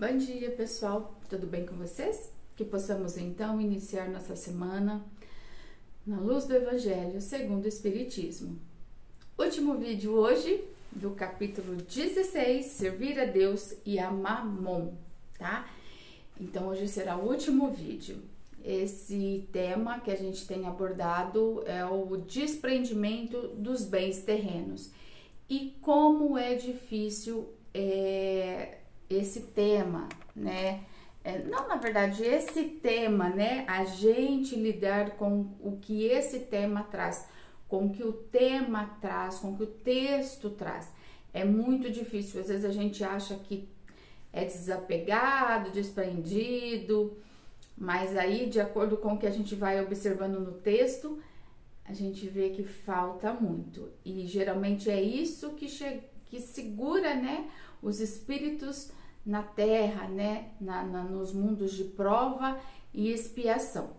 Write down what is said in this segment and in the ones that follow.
Bom dia, pessoal. Tudo bem com vocês? Que possamos então iniciar nossa semana na luz do Evangelho segundo o Espiritismo. Último vídeo hoje do capítulo 16, Servir a Deus e a Mamon, tá? Então hoje será o último vídeo. Esse tema que a gente tem abordado é o desprendimento dos bens terrenos. E como é difícil esse tema, né? Não, na verdade, esse tema, né? A gente lidar com o que esse tema traz, com o que o tema traz, com o que o texto traz. É muito difícil. Às vezes a gente acha que é desapegado, desprendido, mas aí, de acordo com o que a gente vai observando no texto, a gente vê que falta muito. E geralmente é isso que segura, né, os espíritos na terra, né, nos mundos de prova e expiação.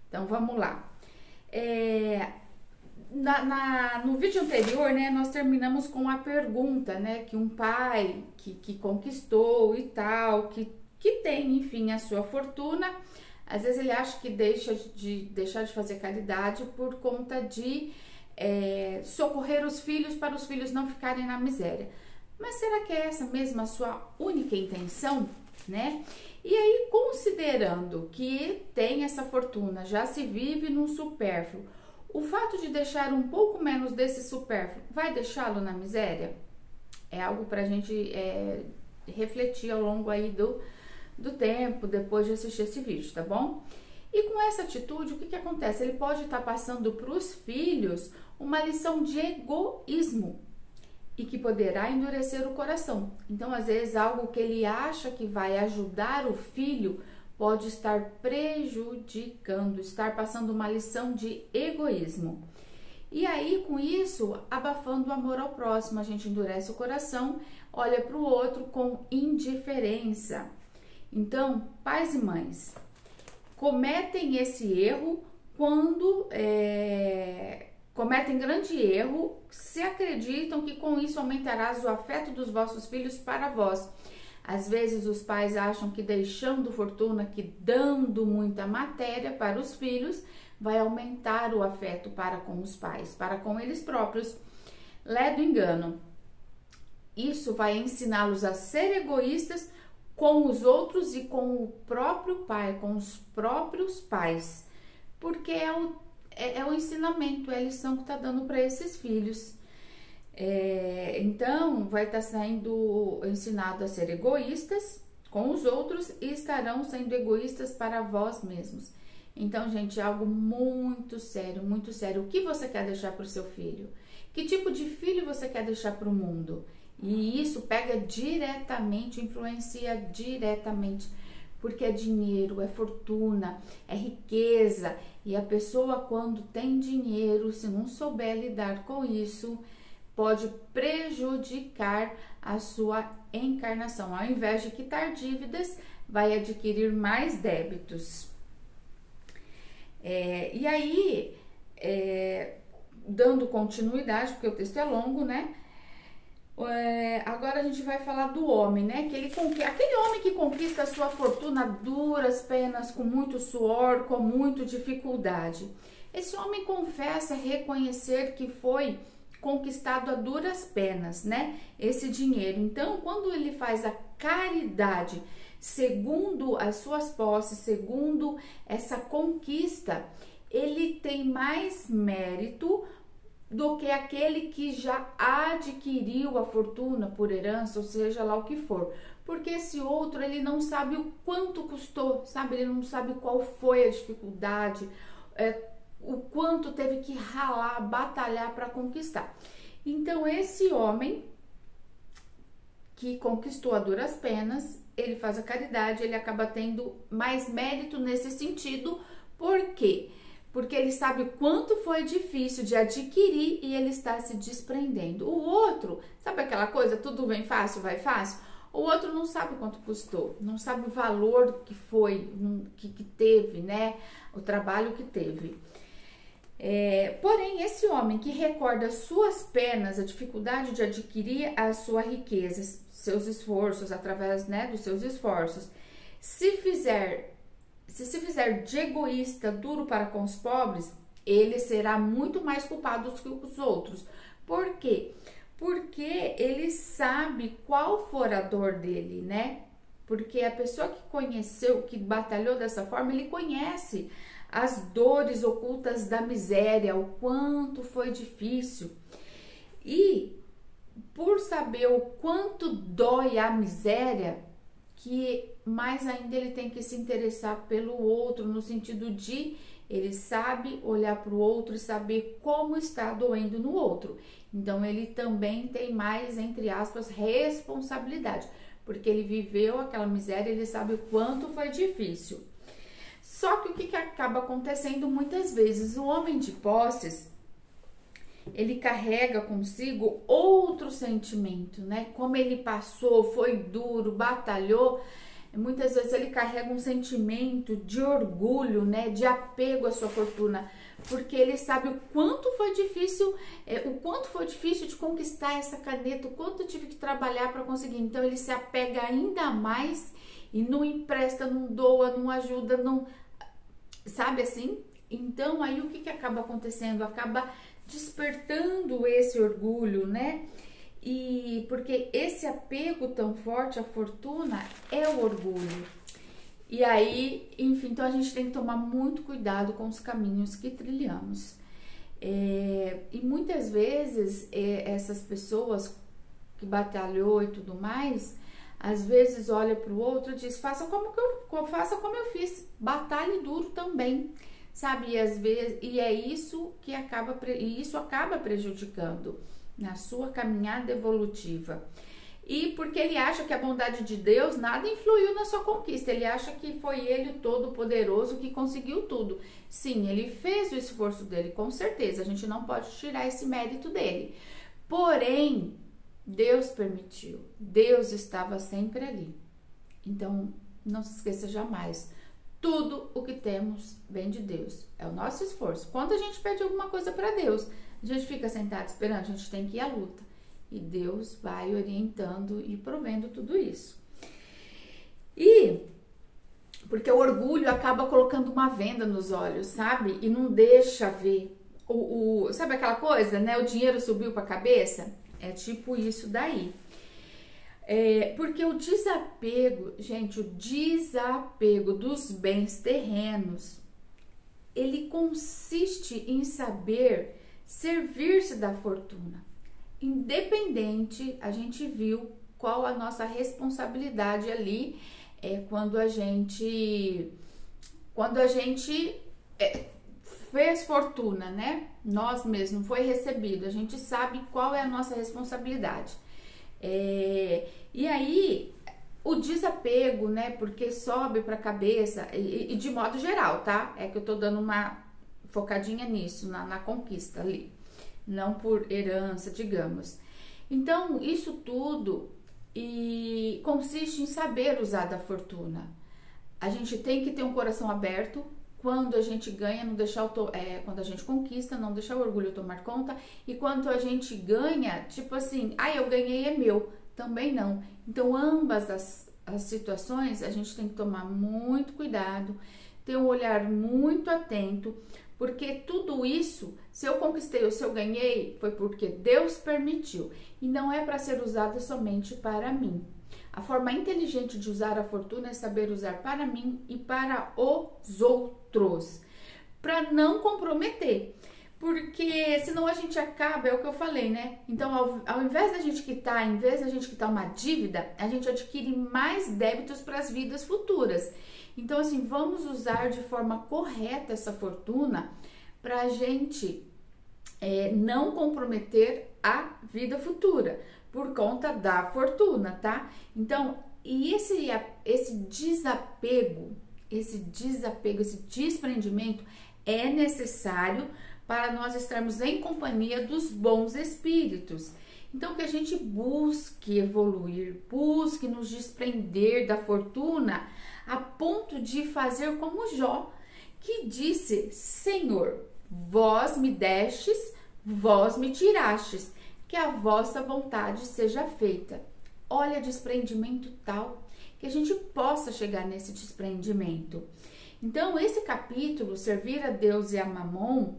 Então, vamos lá. No vídeo anterior, né, nós terminamos com a pergunta, né, que um pai que conquistou e tal, que tem, enfim, a sua fortuna, às vezes ele acha que deixar de fazer caridade por conta de socorrer os filhos para os filhos não ficarem na miséria. Mas será que é essa mesma a sua única intenção, né? E aí, considerando que tem essa fortuna, já se vive num supérfluo, o fato de deixar um pouco menos desse supérfluo vai deixá-lo na miséria? É algo para a gente refletir ao longo aí do tempo, depois de assistir esse vídeo, tá bom? E com essa atitude, o que acontece? Ele pode estar passando para os filhos uma lição de egoísmo, e que poderá endurecer o coração. Então, às vezes, algo que ele acha que vai ajudar o filho pode estar prejudicando, estar passando uma lição de egoísmo. E aí, com isso, abafando o amor ao próximo, a gente endurece o coração, olha para o outro com indiferença. Então, pais e mães, cometem esse erro quando cometem grande erro se acreditam que com isso aumentarás o afeto dos vossos filhos para vós. Às vezes os pais acham que deixando fortuna, que dando muita matéria para os filhos, vai aumentar o afeto para com os pais, para com eles próprios. Ledo engano. Isso vai ensiná-los a ser egoístas com os outros e com o próprio pai, com os próprios pais, porque é o ensinamento, é a lição que está dando para esses filhos. Então, vai estar sendo ensinado a ser egoístas com os outros e estarão sendo egoístas para vós mesmos. Então, gente, é algo muito sério, muito sério. O que você quer deixar para o seu filho? Que tipo de filho você quer deixar para o mundo? E isso pega diretamente, influencia diretamente, porque é dinheiro, é fortuna, é riqueza. E a pessoa, quando tem dinheiro, se não souber lidar com isso, pode prejudicar a sua encarnação. Ao invés de quitar dívidas, vai adquirir mais débitos. E aí, dando continuidade, porque o texto é longo, né? Agora a gente vai falar do homem, né? Aquele homem que conquista a sua fortuna a duras penas, com muito suor, com muita dificuldade. Esse homem confessa reconhecer que foi conquistado a duras penas, né? Esse dinheiro. Então, quando ele faz a caridade segundo as suas posses, segundo essa conquista, ele tem mais mérito do que aquele que já adquiriu a fortuna por herança, ou seja lá o que for. Porque esse outro, ele não sabe o quanto custou, sabe? Ele não sabe qual foi a dificuldade, o quanto teve que ralar, batalhar para conquistar. Então, esse homem que conquistou a duras penas, ele faz a caridade, ele acaba tendo mais mérito nesse sentido. Por quê? Porque ele sabe quanto foi difícil de adquirir e ele está se desprendendo. O outro, sabe aquela coisa, tudo vem fácil, vai fácil? O outro não sabe quanto custou, não sabe o valor que foi, que teve, né? O trabalho que teve. Porém, esse homem que recorda suas penas, a dificuldade de adquirir a sua riqueza, seus esforços, através, né, dos seus esforços, se se fizer de egoísta, duro para com os pobres, ele será muito mais culpado que os outros. Por quê? Porque ele sabe qual for a dor dele, né? Porque a pessoa que conheceu, que batalhou dessa forma, ele conhece as dores ocultas da miséria, o quanto foi difícil. E por saber o quanto dói a miséria, que mais ainda ele tem que se interessar pelo outro, no sentido de ele sabe olhar para o outro e saber como está doendo no outro. Então ele também tem mais, entre aspas, responsabilidade, porque ele viveu aquela miséria, ele sabe o quanto foi difícil. Só que o que acaba acontecendo muitas vezes, o homem de posses, ele carrega consigo outro sentimento, né? Como ele passou, foi duro, batalhou, muitas vezes ele carrega um sentimento de orgulho, né? De apego à sua fortuna, porque ele sabe o quanto foi difícil, de conquistar essa caneta, o quanto eu tive que trabalhar para conseguir. Então ele se apega ainda mais e não empresta, não doa, não ajuda, não, sabe assim? Então aí o que acaba acontecendo? Acaba despertando esse orgulho, né? E porque esse apego tão forte à fortuna é o orgulho. E aí, enfim, então a gente tem que tomar muito cuidado com os caminhos que trilhamos. E muitas vezes essas pessoas que batalhou e tudo mais, às vezes olha para o outro e diz: faça como eu fiz, batalhe duro também. Sabe, e às vezes, isso acaba prejudicando na sua caminhada evolutiva. E porque ele acha que a bondade de Deus nada influiu na sua conquista, ele acha que foi ele o Todo-Poderoso que conseguiu tudo. Sim, ele fez o esforço dele, com certeza, a gente não pode tirar esse mérito dele. Porém, Deus permitiu, Deus estava sempre ali. Então, não se esqueça jamais. Tudo o que temos vem de Deus, é o nosso esforço. Quando a gente pede alguma coisa para Deus, a gente fica sentado esperando, a gente tem que ir à luta. E Deus vai orientando e provendo tudo isso. E porque o orgulho acaba colocando uma venda nos olhos, sabe? E não deixa ver. Sabe aquela coisa, né? O dinheiro subiu para a cabeça? É tipo isso daí. Porque o desapego, gente, o desapego dos bens terrenos, ele consiste em saber servir-se da fortuna. Independente, a gente viu qual a nossa responsabilidade ali quando a gente fez fortuna, né? Nós mesmos, foi recebido, a gente sabe qual é a nossa responsabilidade. E aí, o desapego, né? Porque sobe para a cabeça, e de modo geral, tá? É que eu tô dando uma focadinha nisso, na conquista ali, não por herança, digamos. Então, isso tudo consiste em saber usar da fortuna. A gente tem que ter um coração aberto. Quando a gente ganha, não deixar quando a gente conquista, não deixar o orgulho tomar conta. E quando a gente ganha, tipo assim, eu ganhei, é meu, também não. Então, ambas as situações, a gente tem que tomar muito cuidado, ter um olhar muito atento, porque tudo isso, se eu conquistei ou se eu ganhei, foi porque Deus permitiu. E não é para ser usada somente para mim. A forma inteligente de usar a fortuna é saber usar para mim e para os outros, para não comprometer, porque senão a gente acaba, é o que eu falei, né? Então, ao invés da gente quitar uma dívida, a gente adquire mais débitos para as vidas futuras. Então, assim, vamos usar de forma correta essa fortuna para a gente não comprometer a vida futura por conta da fortuna, tá? Então, e esse desapego, esse desprendimento é necessário para nós estarmos em companhia dos bons espíritos. Então, que a gente busque evoluir, busque nos desprender da fortuna a ponto de fazer como Jó, que disse: Senhor, vós me destes, vós me tirastes, que a vossa vontade seja feita. Olha, desprendimento tal, que a gente possa chegar nesse desprendimento. Então, esse capítulo, Servir a Deus e a Mamon,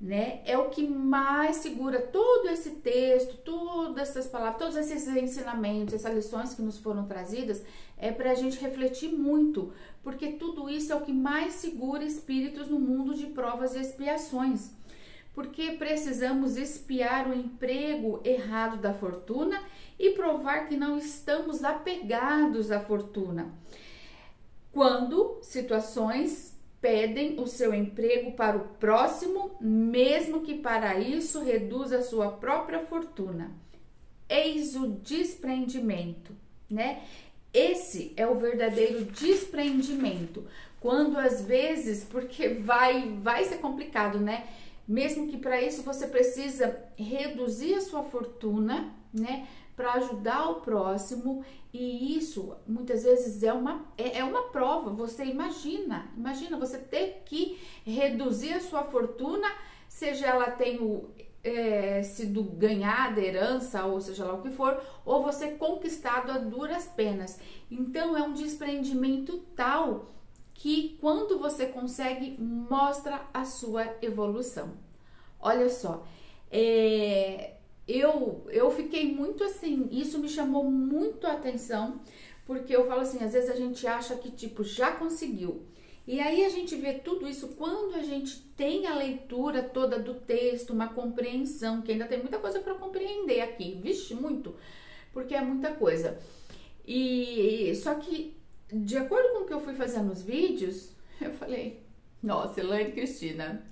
né, é o que mais segura todo esse texto, todas essas palavras, todos esses ensinamentos, essas lições que nos foram trazidas, é para a gente refletir muito, porque tudo isso é o que mais segura espíritos no mundo de provas e expiações, porque precisamos espiar o emprego errado da fortuna e provar que não estamos apegados à fortuna. Quando situações pedem o seu emprego para o próximo, mesmo que para isso reduza a sua própria fortuna. Eis o desprendimento, né? Esse é o verdadeiro desprendimento. Quando às vezes, porque vai ser complicado, né? Mesmo que para isso você precisa reduzir a sua fortuna, né? Para ajudar o próximo, e isso muitas vezes é uma prova. Você imagina você ter que reduzir a sua fortuna, seja ela tenha sido ganhada, herança, ou seja lá o que for, ou você conquistado a duras penas. Então é um desprendimento tal que quando você consegue, mostra a sua evolução. Olha só, eu fiquei muito assim, isso me chamou muito a atenção, porque eu falo assim, às vezes a gente acha que tipo, já conseguiu. E aí a gente vê tudo isso quando a gente tem a leitura toda do texto, uma compreensão, que ainda tem muita coisa para compreender aqui, vixe, muito, porque é muita coisa. E só que, de acordo com o que eu fui fazendo nos vídeos, eu falei, nossa, Elaine Cristina,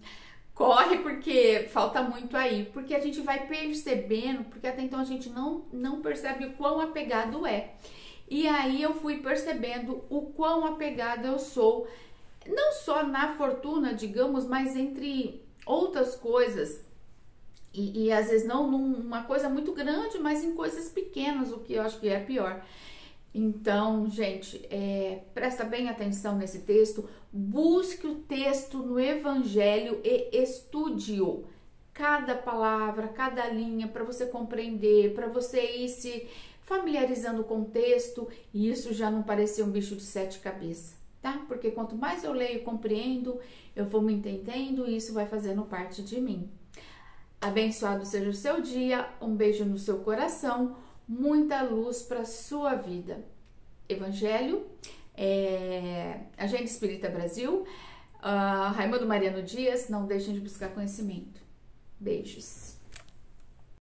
corre porque falta muito aí, porque a gente vai percebendo, porque até então a gente não percebe o quão apegado é. E aí eu fui percebendo o quão apegada eu sou, não só na fortuna, digamos, mas entre outras coisas. E às vezes não numa coisa muito grande, mas em coisas pequenas, o que eu acho que é pior. Então, gente, presta bem atenção nesse texto, busque o texto no Evangelho e estude-o. Cada palavra, cada linha, para você compreender, para você ir se familiarizando com o texto, e isso já não parecer um bicho de 7 cabeças, tá? Porque quanto mais eu leio e compreendo, eu vou me entendendo e isso vai fazendo parte de mim. Abençoado seja o seu dia, um beijo no seu coração, muita luz para sua vida. Evangelho, Agenda Espírita Brasil, Raimundo Mariano Dias, não deixem de buscar conhecimento. Beijos.